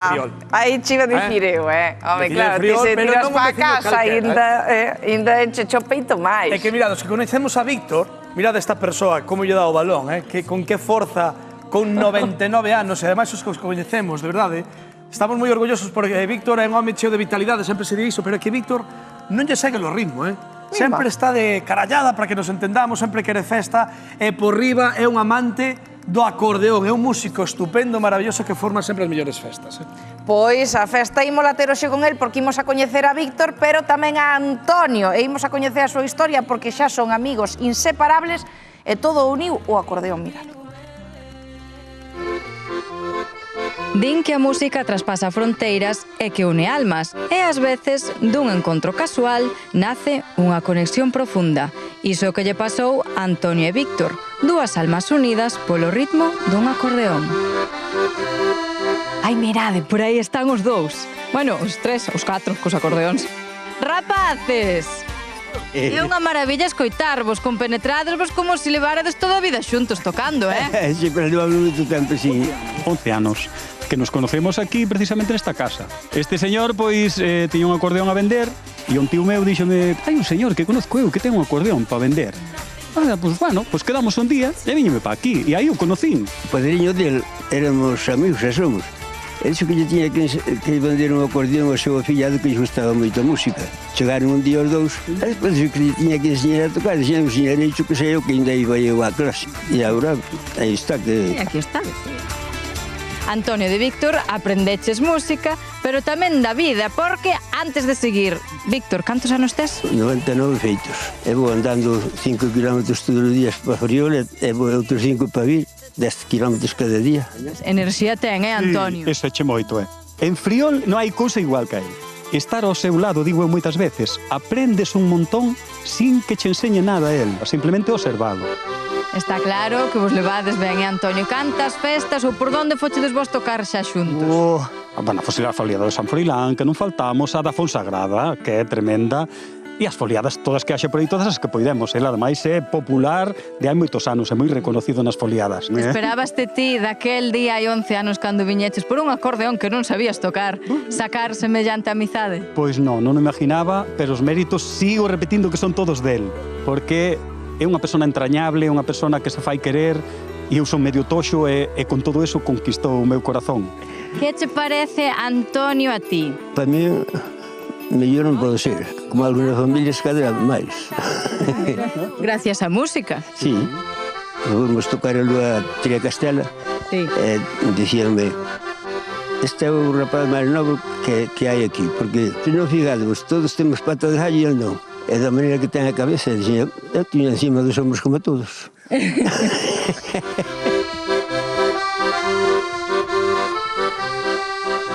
Friol. Aí che iba a dicir eu, Home, claro, ti Friol, se pero tiras non un pa veciño casa ainda enche o peito máis. É que mirad, os que conocemos a Víctor, mirad esta persoa, como lle dá o balón, que con que forza, con 99 anos, e ademais os que os coñecemos, de verdade, estamos moi orgullosos porque Víctor é un home cheo de vitalidade, sempre se di iso, pero é que Víctor non lle segue o ritmo, Sempre está de carallada para que nos entendamos, sempre quere festa, e por riba é un amante do acordeón, é un músico estupendo, maravilloso, que forma sempre as mellores festas. Pois a festa ímola ter hoxe con el porque imos a coñecer a Víctor, pero tamén a Antonio, e imos a coñecer a súa historia porque xa son amigos inseparables e todo uniu o acordeón, mirad. Din que a música traspasa fronteiras e que une almas, e ás veces, dun encontro casual, nace unha conexión profunda. Iso que lle pasou a Antonio e Víctor, dúas almas unidas polo ritmo dun acordeón. Ai, mirade, por aí están os dous. Bueno, os tres, os catro, cos acordeóns. Rapaces! É unha maravilla escoitarvos, compenetrádesvos como se levárades toda a vida xuntos tocando, Sempre levamos moito tempo, sí. 11 anos que nos conocemos aquí precisamente nesta casa. Este señor, pois, tiña un acordeón a vender e un tío meu díxome: hai un señor que conozco eu que ten un acordeón para vender. Pois, bueno, pois quedamos un día e viñeme para aquí e aí o conocín. O padriño dele, éramos amigos, xa somos. Ele dixo que lle tiña que vender un acordeón ao seu afillado que lle gustaba moito a música. Chegaron un día os dous, e despois dixo que lle tiña que enseñar a tocar. Dixen, o señor dixo que sei eu que ainda iba eu á clase. E agora, aí está que... E aquí está. Antonio de Víctor, aprendeches música, pero tamén da vida, porque antes de seguir, Víctor, cantos anos tes? 99 feitos. E vou andando 5 kilómetros todos os días para Friol e vou outros 5 para vir, 10 kilómetros cada día. Enerxía ten, Antonio? Eso eche moito, En Friol non hai cousa igual que aí. Estar ao seu lado, digo eu moitas veces, aprendes un montón sin que che enseñe nada a él, simplemente observalo. Está claro que vos levades ben, Antonio? Cantas festas ou por onde fochedes vos tocar xa xuntos? Bueno, a foliada de San Froilán, que non faltamos, a da Fonsagrada, que é tremenda, e as foliadas todas que haxe por aí, todas as que poidemos. Ele, ademais, é popular de hai moitos anos, é moi reconocido nas foliadas. Esperabaste ti daquel día hai 11 anos cando viñeches por un acordeón que non sabías tocar, sacar semellante amizade? Pois non o imaginaba, pero os méritos sigo repetindo que son todos del, porque é unha persona entrañable, é unha persona que se fai querer, e eu son medio toxo e con todo eso conquistou o meu corazón. Que che parece, Antonio, a ti? Para mí, mellor non pode ser. Como algunas familias, cada vez máis. Gracias á música. Sí. Vamos tocar a Lúa Tria Castela. Sí. E dicíanme, este é o rapaz máis novo que hai aquí, porque se non fijadvos, todos temos pata de gallo e ele non. E da maneira que ten a cabeza, dixen, eu tiña encima dos hombros como todos.